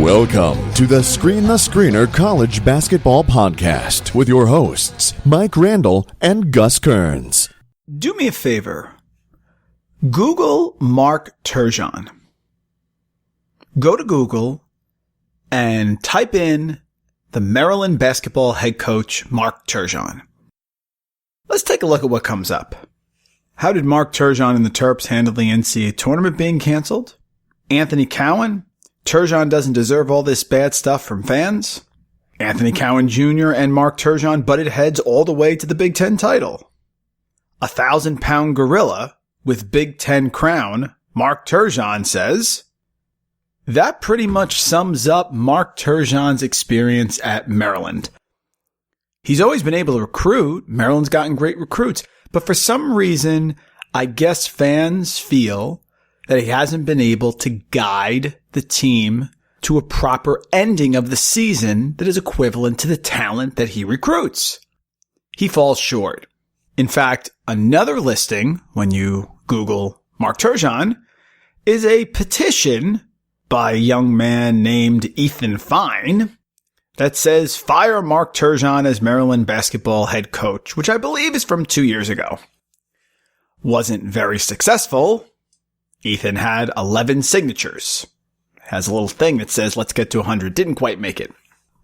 Welcome to the Screener College Basketball Podcast with your hosts, Mike Randle and Gus Kearns. Do me a favor. Google Mark Turgeon. Go to Google and type in the Maryland basketball head coach, Mark Turgeon. Let's take a look at what comes up. How did Mark Turgeon and the Terps handle the NCAA tournament being canceled? Anthony Cowan? Turgeon doesn't deserve all this bad stuff from fans. Anthony Cowan Jr. and Mark Turgeon butted heads all the way to the Big Ten title. 1,000-pound gorilla with Big Ten crown, Mark Turgeon says. That pretty much sums up Mark Turgeon's experience at Maryland. He's always been able to recruit. Maryland's gotten great recruits. But for some reason, I guess fans feel that he hasn't been able to guide the team to a proper ending of the season that is equivalent to the talent that he recruits. He falls short. In fact, another listing, when you Google Mark Turgeon, is a petition by a young man named Ethan Fine that says, fire Mark Turgeon as Maryland basketball head coach, which I believe is from 2 years ago. Wasn't very successful. Ethan had 11 signatures. Has a little thing that says, let's get to 100. Didn't quite make it.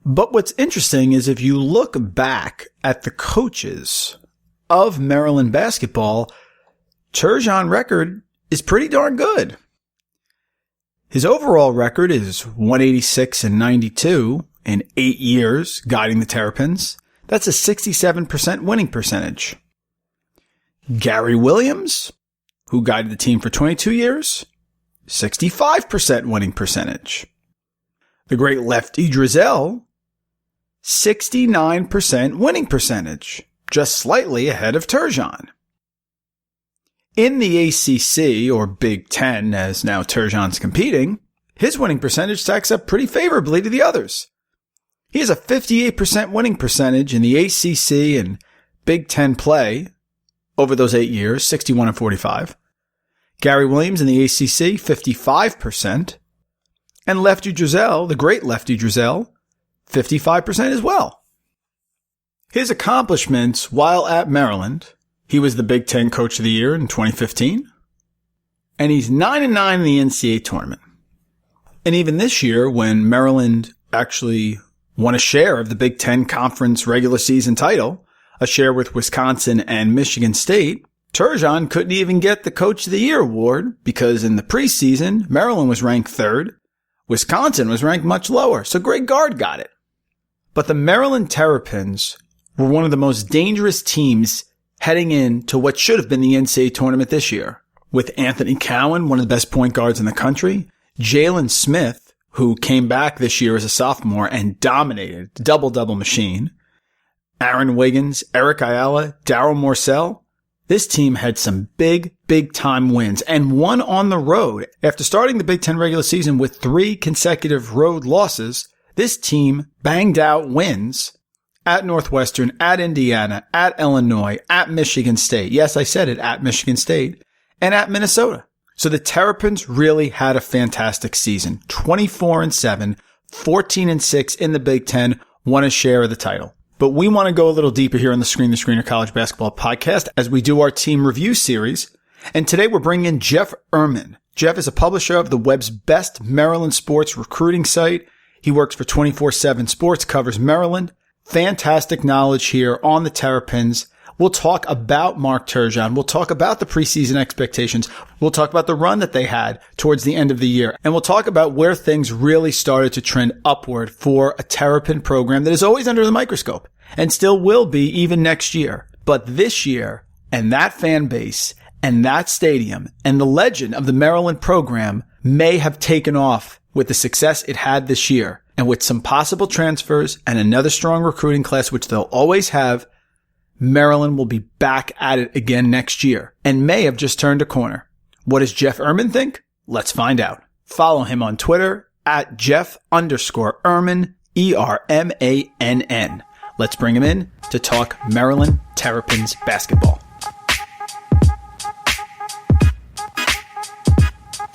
But what's interesting is if you look back at the coaches of Maryland basketball, Turgeon's record is pretty darn good. His overall record is 186-92 in 8 years guiding the Terrapins. That's a 67% winning percentage. Gary Williams, who guided the team for 22 years, 65% winning percentage. The great Lefty Driesell, 69% winning percentage, just slightly ahead of Turgeon. In the ACC, or Big Ten, as now Turgeon's competing, his winning percentage stacks up pretty favorably to the others. He has a 58% winning percentage in the ACC and Big Ten play over those 8 years, 61-45. Gary Williams in the ACC, 55%. And Lefty Driesell, the great Lefty Driesell, 55% as well. His accomplishments while at Maryland, he was the Big Ten Coach of the Year in 2015. And he's 9-9 in the NCAA tournament. And even this year, when Maryland actually won a share of the Big Ten Conference regular season title, a share with Wisconsin and Michigan State, Turgeon couldn't even get the Coach of the Year award because in the preseason, Maryland was ranked third. Wisconsin was ranked much lower, so Greg Gard got it. But the Maryland Terrapins were one of the most dangerous teams heading into what should have been the NCAA tournament this year, with Anthony Cowan, one of the best point guards in the country, Jalen Smith, who came back this year as a sophomore and dominated, double-double machine, Aaron Wiggins, Eric Ayala, Darryl Morsell. This team had some big-time wins and won on the road. After starting the Big Ten regular season with 3 consecutive road losses, this team banged out wins at Northwestern, at Indiana, at Illinois, at Michigan State. Yes, I said it, at Michigan State, and at Minnesota. So the Terrapins really had a fantastic season. 24-7, 14-6 in the Big Ten, won a share of the title. But we want to go a little deeper here on the Screener College Basketball Podcast as we do our team review series. And today we're bringing in Jeff Ermann. Jeff is a publisher of the web's best Maryland sports recruiting site. He works for 247Sports, covers Maryland. Fantastic knowledge here on the Terrapins. We'll talk about Mark Turgeon. We'll talk about the preseason expectations. We'll talk about the run that they had towards the end of the year. And we'll talk about where things really started to trend upward for a Terrapin program that is always under the microscope and still will be even next year. But this year, and that fan base, and that stadium, and the legend of the Maryland program may have taken off with the success it had this year. And with some possible transfers and another strong recruiting class, which they'll always have, Maryland will be back at it again next year and may have just turned a corner. What does Jeff Ermann think? Let's find out. Follow him on Twitter at Jeff_Ermann, ERMANN. Let's bring him in to talk Maryland Terrapins basketball.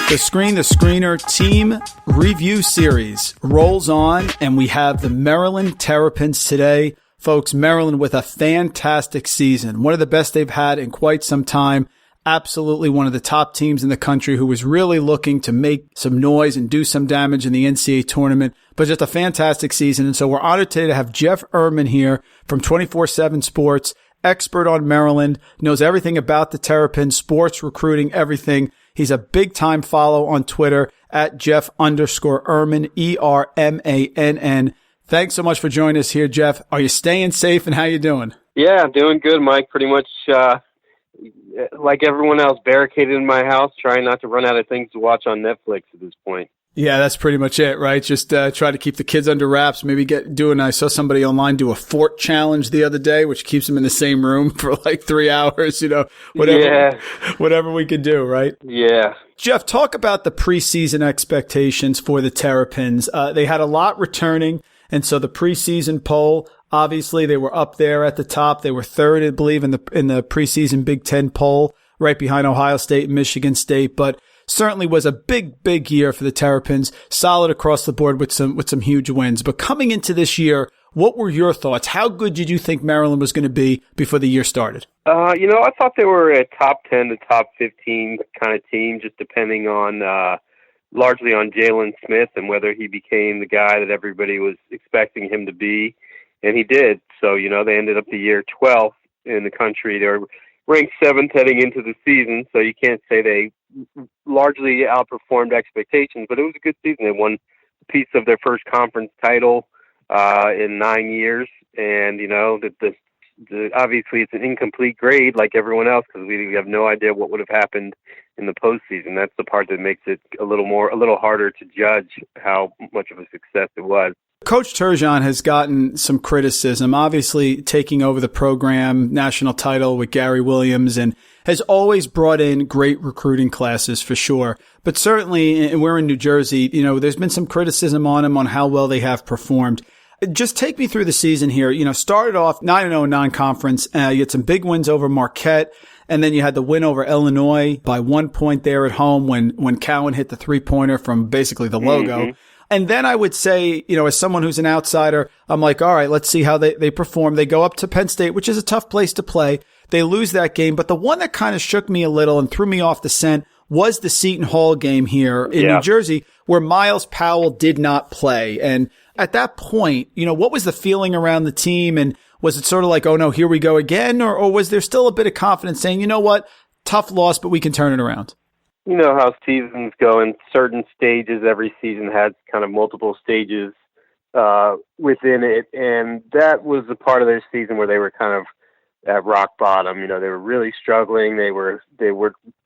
The Screen the Screener Team Review Series rolls on, and we have the Maryland Terrapins today. Folks, Maryland with a fantastic season, one of the best they've had in quite some time. Absolutely one of the top teams in the country who was really looking to make some noise and do some damage in the NCAA tournament, but just a fantastic season. And so we're honored today to have Jeff Ermann here from 247Sports, expert on Maryland, knows everything about the Terrapins, sports, recruiting, everything. He's a big-time follow on Twitter at Jeff_Ermann, ERMANN. Thanks so much for joining us here, Jeff. Are you staying safe, and how you doing? Yeah, I'm doing good, Mike. Pretty much like everyone else, barricaded in my house, trying not to run out of things to watch on Netflix at this point. Yeah, that's pretty much it, right? Just try to keep the kids under wraps. Maybe I saw somebody online do a fort challenge the other day, which keeps them in the same room for like 3 hours, whatever we could do, right? Yeah. Jeff, talk about the preseason expectations for the Terrapins. They had a lot returning, and so the preseason poll, obviously they were up there at the top. They were third, I believe, in the preseason Big Ten poll, right behind Ohio State and Michigan State, but certainly was a big year for the Terrapins, solid across the board with some huge wins. But coming into this year, what were your thoughts? How good did you think Maryland was going to be before the year started? I thought they were a top 10 to top 15 kind of team, just depending on largely on Jalen Smith and whether he became the guy that everybody was expecting him to be. And he did. So, they ended up the year 12th in the country. They were ranked 7th heading into the season, so you can't say they largely outperformed expectations, but it was a good season. They won a piece of their first conference title in 9 years, and obviously it's an incomplete grade like everyone else because we have no idea what would have happened in the postseason. That's the part that makes it a little harder to judge how much of a success it was. Coach Turgeon has gotten some criticism, obviously taking over the program, national title with Gary Williams, and has always brought in great recruiting classes for sure. But certainly, and we're in New Jersey, there's been some criticism on him on how well they have performed. Just take me through the season here. Started off 9-0 non-conference. You had some big wins over Marquette, and then you had the win over Illinois by 1 point there at home when Cowan hit the three-pointer from basically the logo. Mm-hmm. And then I would say, as someone who's an outsider, I'm like, all right, let's see how they perform. They go up to Penn State, which is a tough place to play. They lose that game. But the one that kind of shook me a little and threw me off the scent was the Seton Hall game here in New Jersey, where Miles Powell did not play. And at that point, what was the feeling around the team? And was it sort of like, oh no, here we go again? Or was there still a bit of confidence saying, you know what, tough loss, but we can turn it around? You know how seasons go in certain stages. Every season has kind of multiple stages within it. And that was the part of their season where they were kind of at rock bottom. They were really struggling. They were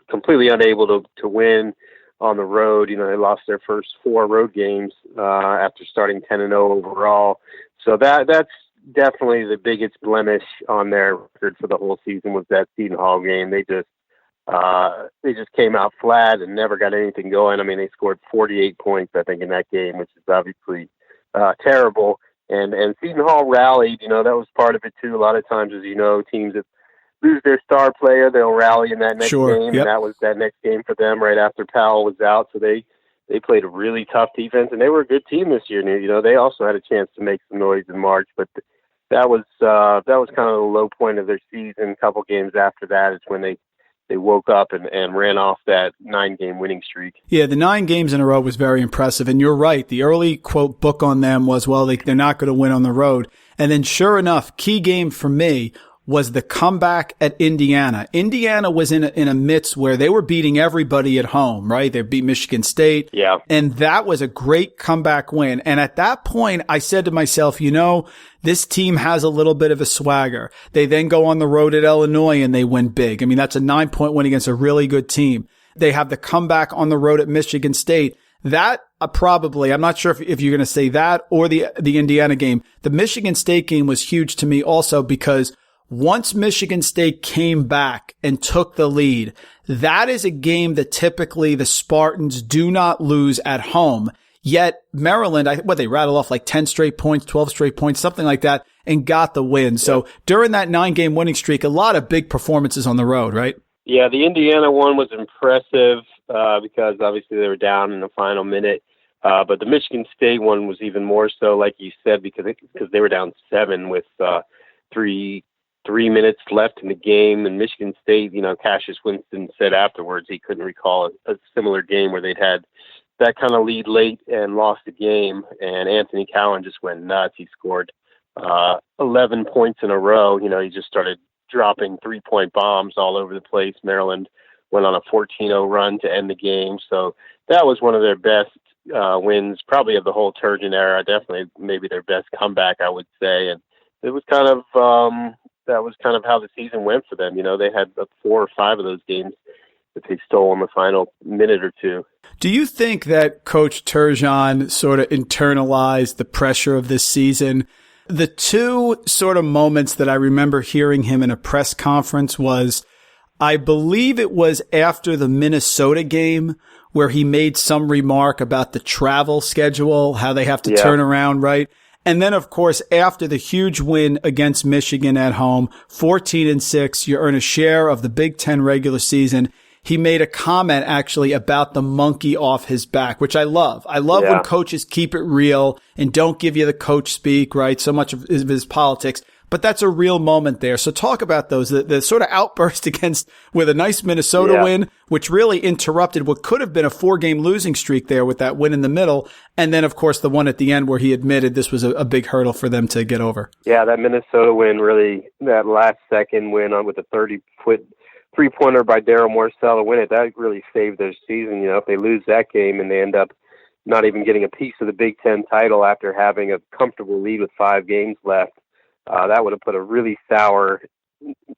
completely unable to win on the road. They lost their first 4 road games after starting 10-0 overall. So that's definitely the biggest blemish on their record for the whole season was that Seton Hall game. They just came out flat and never got anything going. I mean, they scored 48 points, I think, in that game, which is obviously terrible. And Seton Hall rallied. That was part of it too. A lot of times, as teams that lose their star player, they'll rally in that next game. Yep. And that was that next game for them right after Powell was out. So they played a really tough defense, and they were a good team this year. They also had a chance to make some noise in March, but that was kind of the low point of their season. A couple games after that is when they woke up and ran off that 9-game winning streak. Yeah, the 9 games in a row was very impressive. And you're right. The early, quote, book on them was, well, they're not going to win on the road. And then sure enough, key game for me was the comeback at Indiana. Indiana was in a midst where they were beating everybody at home, right? They beat Michigan State. Yeah. And that was a great comeback win. And at that point, I said to myself, this team has a little bit of a swagger. They then go on the road at Illinois and they win big. I mean, that's a 9-point win against a really good team. They have the comeback on the road at Michigan State. That probably, I'm not sure if you're going to say that or the Indiana game. The Michigan State game was huge to me also because once Michigan State came back and took the lead, that is a game that typically the Spartans do not lose at home. Yet Maryland, they rattled off like 10 straight points, 12 straight points, something like that, and got the win. So during that 9-game winning streak, a lot of big performances on the road, right? Yeah, the Indiana one was impressive. because obviously they were down in the final minute. But the Michigan State one was even more so, like you said, because they were down 7 with three minutes left in the game. And Michigan State, Cassius Winston said afterwards he couldn't recall a similar game where they'd had that kind of lead late and lost the game. And Anthony Cowan just went nuts. He scored 11 points in a row. He just started dropping 3-point bombs all over the place. Maryland went on a 14-0 run to end the game. So that was one of their best wins, probably of the whole Turgeon era. Definitely maybe their best comeback, I would say. And it was kind of that was kind of how the season went for them. They had 4 or 5 of those games that they stole in the final minute or two. Do you think that Coach Turgeon sort of internalized the pressure of this season? The two sort of moments that I remember hearing him in a press conference was, I believe it was after the Minnesota game where he made some remark about the travel schedule, how they have to turn around, right? And then, of course, after the huge win against Michigan at home, 14-6, you earn a share of the Big Ten regular season. He made a comment actually about the monkey off his back, which I love. I love when coaches keep it real and don't give you the coach speak, right? So much of his politics. But that's a real moment there. So talk about those, the sort of outburst with a nice Minnesota win, which really interrupted what could have been a 4-game losing streak there with that win in the middle. And then, of course, the one at the end where he admitted this was a big hurdle for them to get over. Yeah, that Minnesota win really, that last second win on with a 30-foot three-pointer by Daryl Morcell to win it, that really saved their season. If they lose that game and they end up not even getting a piece of the Big Ten title after having a comfortable lead with 5 games left, that would have put a really sour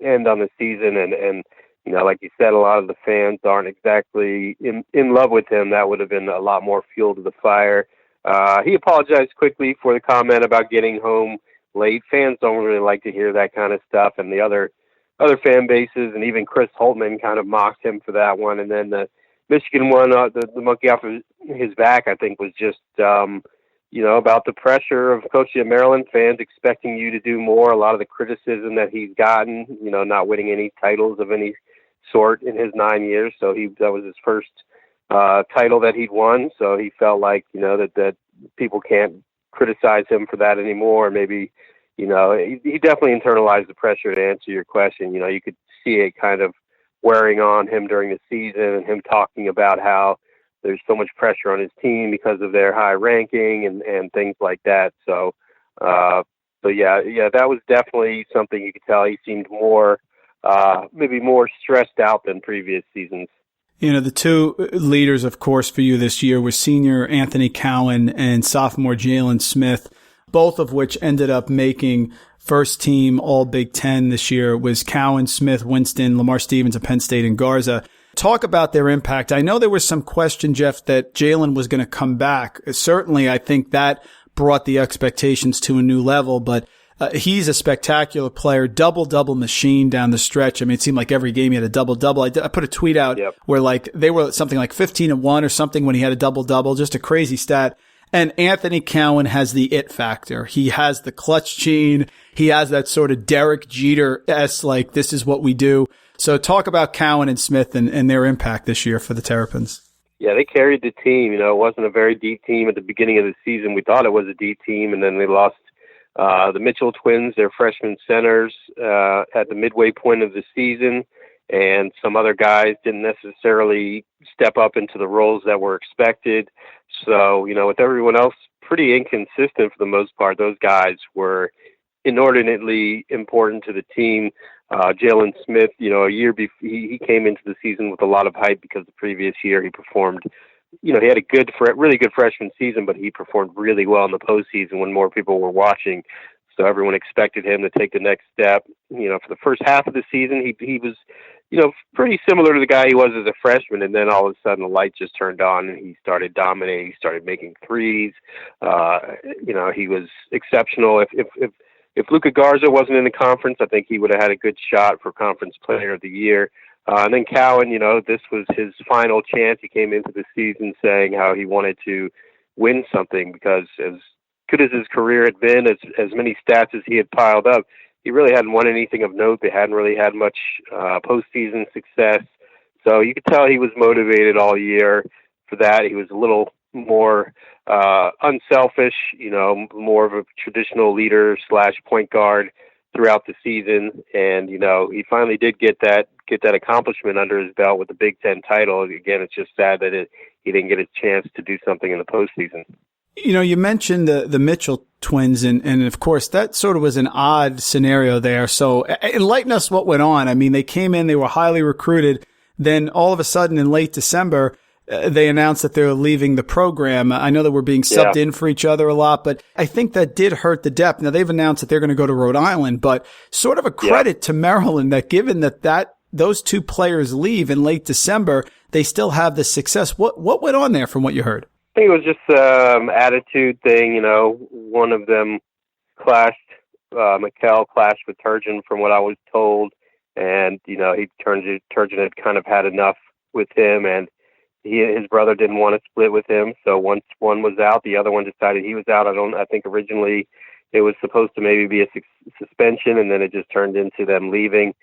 end on the season. And like you said, a lot of the fans aren't exactly in love with him. That would have been a lot more fuel to the fire. He apologized quickly for the comment about getting home late. Fans don't really like to hear that kind of stuff. And the other fan bases and even Chris Holtman kind of mocked him for that one. And then the Michigan one, the monkey off of his back, I think was just, about the pressure of coaching Maryland, fans expecting you to do more. A lot of the criticism that he's gotten, not winning any titles of any sort in his 9 years. So that was his first title that he'd won. So he felt like, that people can't criticize him for that anymore. Maybe, he definitely internalized the pressure, to answer your question. You could see it kind of wearing on him during the season and him talking about how there's so much pressure on his team because of their high ranking and things like that. So that was definitely something you could tell. He seemed maybe more stressed out than previous seasons. The two leaders, of course, for you this year were senior Anthony Cowan and sophomore Jalen Smith, both of which ended up making first team All Big Ten this year. It was Cowan, Smith, Winston, Lamar Stevens of Penn State, and Garza. Talk about their impact. I know there was some question, Jeff, that Jalen was going to come back. Certainly, I think that brought the expectations to a new level, but he's a spectacular player, double-double machine down the stretch. I mean, it seemed like every game he had a double-double. I put a tweet out where they were something like 15-1 or something when he had a double-double, just a crazy stat. And Anthony Cowan has the it factor. He has the clutch gene. He has that sort of Derek Jeter-esque, like, this is what we do. So talk about Cowan and Smith and their impact this year for the Terrapins. Yeah, they carried the team. It wasn't a very deep team at the beginning of the season. We thought it was a deep team, and then they lost the Mitchell twins, their freshman centers, at the midway point of the season, and some other guys didn't necessarily step up into the roles that were expected. So, with everyone else pretty inconsistent for the most part, those guys were inordinately important to the team. Jalen Smith, a year before, he came into the season with a lot of hype because the previous year he performed, he had a really good freshman season, but he performed really well in the postseason when more people were watching. So everyone expected him to take the next step. For the first half of the season, he was, pretty similar to the guy he was as a freshman. And then all of a sudden the light just turned on and he started dominating. He started making threes. He was exceptional. If Luka Garza wasn't in the conference, I think he would have had a good shot for Conference Player of the Year. And then Cowan, this was his final chance. He came into the season saying how he wanted to win something because as good as his career had been, as many stats as he had piled up, he really hadn't won anything of note. They hadn't really had much postseason success. So you could tell he was motivated all year for that. He was a little more unselfish, more of a traditional leader / point guard throughout the season. And, he finally did get that accomplishment under his belt with the Big Ten title. Again, it's just sad that he didn't get a chance to do something in the postseason. You mentioned the Mitchell twins, and of course, that sort of was an odd scenario there. So enlighten us what went on. I mean, they came in, they were highly recruited. Then all of a sudden in late December, they announced that they're leaving the program. I know that we're being subbed in for each other a lot, but I think that did hurt the depth. Now, they've announced that they're going to go to Rhode Island, but sort of a credit to Maryland that given that those two players leave in late December, they still have the success. What went on there from what you heard? I think it was just attitude thing. One of them clashed, Mikkel clashed with Turgeon from what I was told. And, Turgeon had kind of had enough with him, and his brother didn't want to split with him. So once one was out, the other one decided he was out. I think originally it was supposed to maybe be a suspension, and then it just turned into them leaving.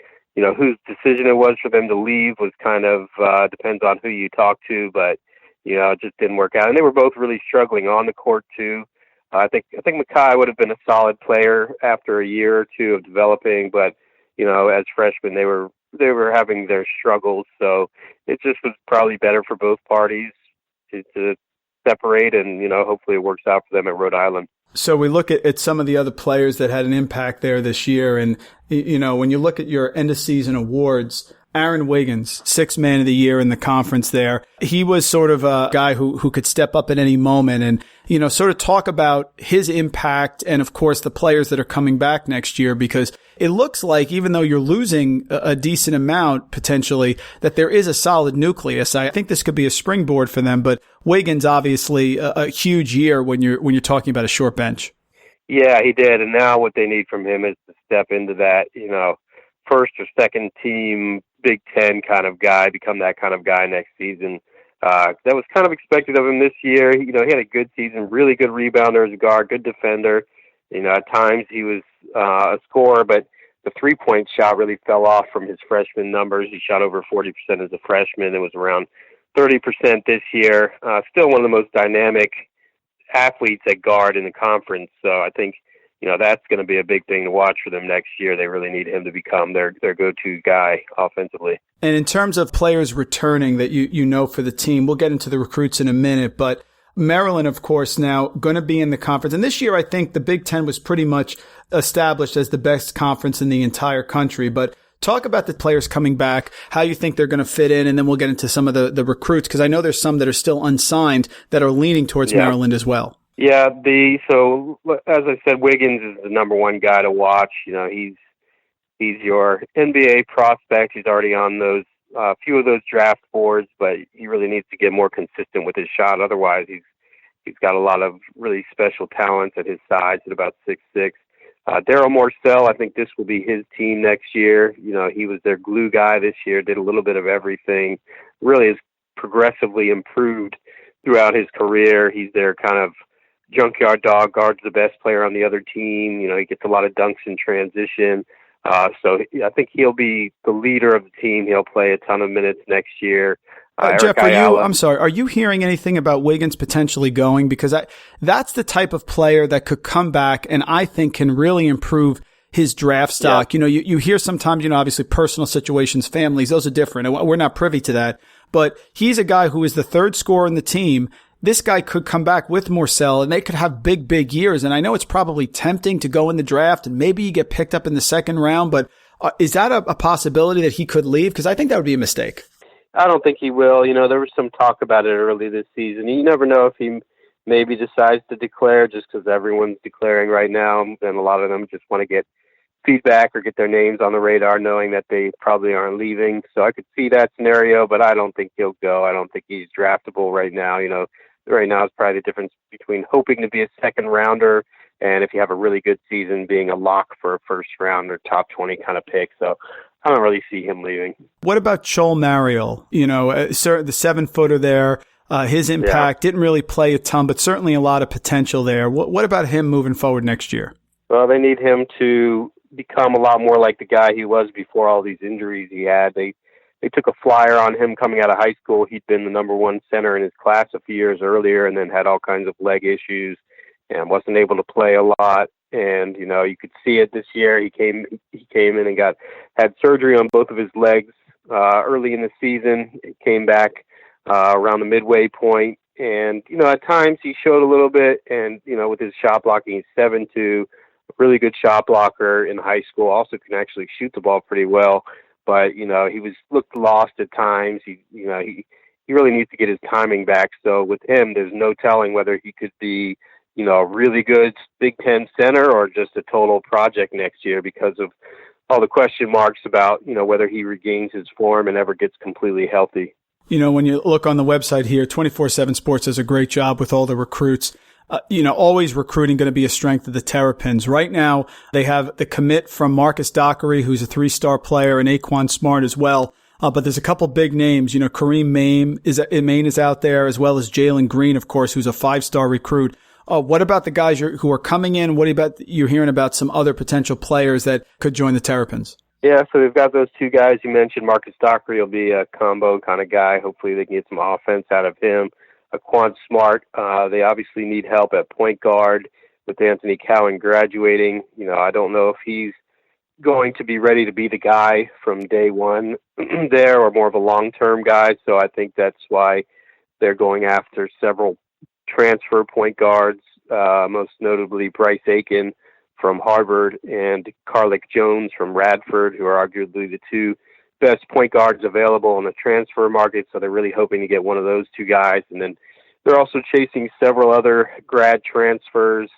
Whose decision it was for them to leave was kind of depends on who you talk to, but it just didn't work out. And they were both really struggling on the court too. I think Mackay would have been a solid player after a year or two of developing, but as freshmen they were having their struggles. So it just was probably better for both parties to separate, and hopefully it works out for them at Rhode Island. So we look at some of the other players that had an impact there this year, and when you look at your end of season awards, Aaron Wiggins, 6th man of the year in the conference there. He was sort of a guy who could step up at any moment and, sort of talk about his impact and, of course, the players that are coming back next year, because it looks like even though you're losing a decent amount potentially, that there is a solid nucleus. I think this could be a springboard for them, but Wiggins obviously a huge year when you're talking about a short bench. Yeah, he did. And now what they need from him is to step into that, first or second team Big Ten kind of guy, become that kind of guy next season. That was kind of expected of him this year. He had a good season, really good rebounder as a guard, good defender. At times he was a scorer, but the three-point shot really fell off from his freshman numbers. He shot over 40% as a freshman. It was around 30% this year. Still one of the most dynamic athletes at guard in the conference. So I think that's going to be a big thing to watch for them next year. They really need him to become their go-to guy offensively. And in terms of players returning that for the team, we'll get into the recruits in a minute, but Maryland, of course, now going to be in the conference. And this year, I think the Big Ten was pretty much established as the best conference in the entire country. But talk about the players coming back, how you think they're going to fit in, and then we'll get into some of the recruits, because I know there's some that are still unsigned that are leaning towards Maryland as well. Yeah, so as I said, Wiggins is the number one guy to watch. He's your NBA prospect. He's already on those few of those draft boards, but he really needs to get more consistent with his shot. Otherwise, he's got a lot of really special talents at his size at about 6'6". Daryl Morcell, I think this will be his team next year. He was their glue guy this year, did a little bit of everything. Really has progressively improved throughout his career. He's their kind of junkyard dog, guards the best player on the other team. He gets a lot of dunks in transition. So I think he'll be the leader of the team. He'll play a ton of minutes next year. Jeff, are you hearing anything about Wiggins potentially going? Because that's the type of player that could come back and I think can really improve his draft stock. Yeah. You hear sometimes, obviously personal situations, families, those are different. We're not privy to that. But he's a guy who is the third scorer in the team. This guy could come back with Morcell and they could have big, big years. And I know it's probably tempting to go in the draft and maybe you get picked up in the second round, but is that a possibility that he could leave? Because I think that would be a mistake. I don't think he will. There was some talk about it early this season. You never know if he maybe decides to declare, just because everyone's declaring right now, and a lot of them just want to get feedback or get their names on the radar knowing that they probably aren't leaving. So I could see that scenario, but I don't think he'll go. I don't think he's draftable right now. Right now is probably the difference between hoping to be a second rounder and if you have a really good season being a lock for a first round or top 20 kind of pick. So I don't really see him leaving. What about Chol Marial? The 7-footer there, his impact didn't really play a ton, but certainly a lot of potential there. What about him moving forward next year? Well, they need him to become a lot more like the guy he was before all these injuries he had. They they took a flyer on him coming out of high school. He'd been the number one center in his class a few years earlier, and then had all kinds of leg issues and wasn't able to play a lot. And you could see it this year. He came in and had surgery on both of his legs early in the season. He came back around the midway point, and at times he showed a little bit. And with his shot blocking, he's 7'2", a really good shot blocker in high school. Also can actually shoot the ball pretty well. But he looked lost at times. He really needs to get his timing back. So with him, there's no telling whether he could be a really good Big Ten center or just a total project next year because of all the question marks about whether he regains his form and ever gets completely healthy. When you look on the website here, 247Sports does a great job with all the recruits. Always recruiting going to be a strength of the Terrapins. Right now, they have the commit from Marcus Dockery, who's a 3-star player, and Aquan Smart as well. But there's a couple big names. Kareem Maine is out there, as well as Jalen Green, of course, who's a 5-star recruit. What about the guys who are coming in? What about you're hearing about some other potential players that could join the Terrapins? Yeah, so they've got those two guys you mentioned. Marcus Dockery will be a combo kind of guy. Hopefully they can get some offense out of him. Aquan Smart, they obviously need help at point guard with Anthony Cowan graduating. I don't know if he's going to be ready to be the guy from day one there or more of a long-term guy. So I think that's why they're going after several transfer point guards, most notably Bryce Aiken from Harvard and Carlick Jones from Radford, who are arguably the two best point guards available in the transfer market. So they're really hoping to get one of those two guys. And then they're also chasing several other grad transfers.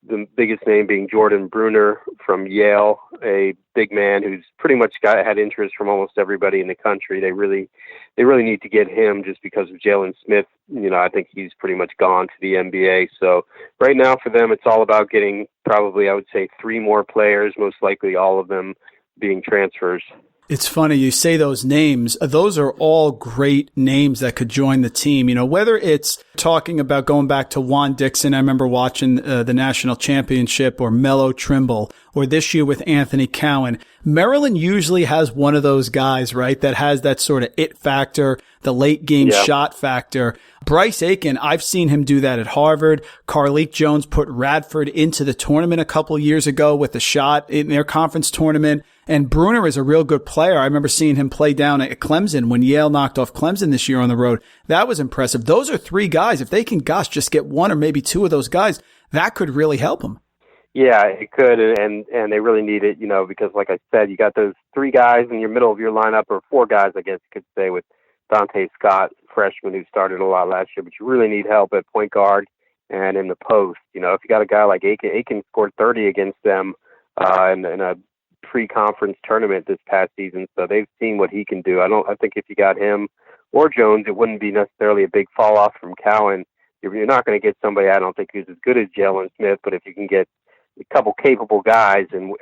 The biggest name being Jordan Bruner from Yale, a big man who's pretty much had interest from almost everybody in the country. They really need to get him just because of Jalen Smith. I think he's pretty much gone to the NBA. So right now for them, it's all about getting probably, I would say, 3 more players, most likely all of them being transfers. It's funny you say those names. Those are all great names that could join the team. Whether it's talking about going back to Juan Dixon, I remember watching the national championship, or Melo Trimble, or this year with Anthony Cowan. Maryland usually has one of those guys, right, that has that sort of it factor, the late game shot factor. Bryce Aiken, I've seen him do that at Harvard. Carlick Jones put Radford into the tournament a couple years ago with a shot in their conference tournament. And Bruner is a real good player. I remember seeing him play down at Clemson when Yale knocked off Clemson this year on the road. That was impressive. Those are 3 guys. If they can, just get 1 or maybe 2 of those guys, that could really help them. Yeah, it could, and they really need it, because like I said, you got those 3 guys in your middle of your lineup, or 4 guys, I guess you could say, with Dante Scott, freshman, who started a lot last year, but you really need help at point guard and in the post. If you got a guy like Aiken scored 30 against them in a pre-conference tournament this past season, so they've seen what he can do. I think if you got him or Jones, it wouldn't be necessarily a big fall off from Cowan. You're not going to get somebody, I don't think, who's as good as Jalen Smith, but if you can get a couple capable guys and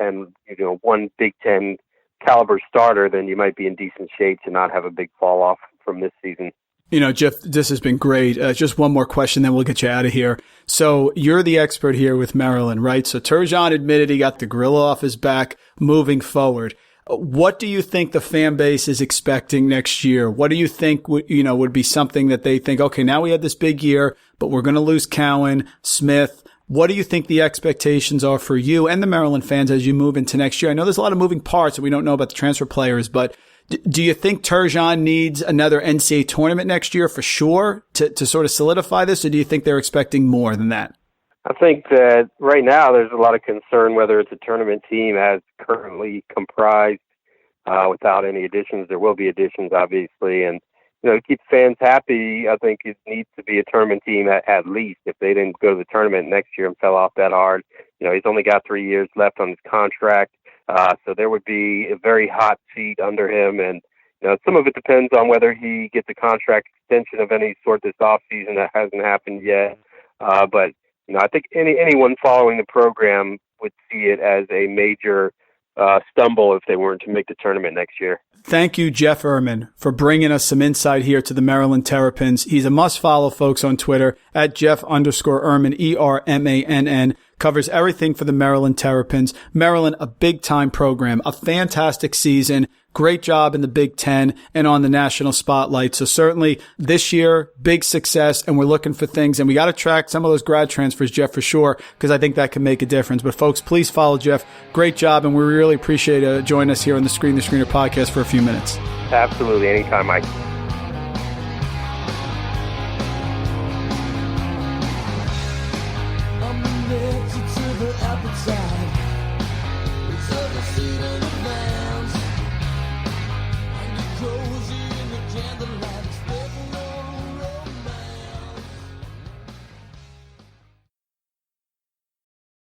one Big Ten caliber starter, then you might be in decent shape to not have a big fall off from this season. Jeff, this has been great. Just one more question, then we'll get you out of here. So you're the expert here with Maryland, right? So Turgeon admitted he got the gorilla off his back moving forward. What do you think the fan base is expecting next year? What do you think would be something that they think, okay, now we had this big year, but we're going to lose Cowan, Smith. What do you think the expectations are for you and the Maryland fans as you move into next year? I know there's a lot of moving parts and we don't know about the transfer players, but do you think Turgeon needs another NCAA tournament next year for sure to sort of solidify this, or do you think they're expecting more than that? I think that right now there's a lot of concern whether it's a tournament team as currently comprised without any additions. There will be additions, obviously, and to keep fans happy, I think it needs to be a tournament team at least. If they didn't go to the tournament next year and fell off that hard, he's only got 3 years left on his contract. So there would be a very hot seat under him. And, some of it depends on whether he gets a contract extension of any sort this offseason. That hasn't happened yet. But, I think anyone following the program would see it as a major stumble if they weren't to make the tournament next year. Thank you, Jeff Ermann, for bringing us some insight here to the Maryland Terrapins. He's a must-follow, folks, on Twitter, at Jeff_Ermann, Ermann. covers everything for the Maryland Terrapins. Maryland, a big-time program, a fantastic season. Great job in the Big Ten and on the national spotlight. So certainly this year, big success, and we're looking for things. And we got to track some of those grad transfers, Jeff, for sure, because I think that can make a difference. But folks, please follow Jeff. Great job, and we really appreciate joining us here on the Screen the Screener podcast for a few minutes. Absolutely. Anytime, Mike.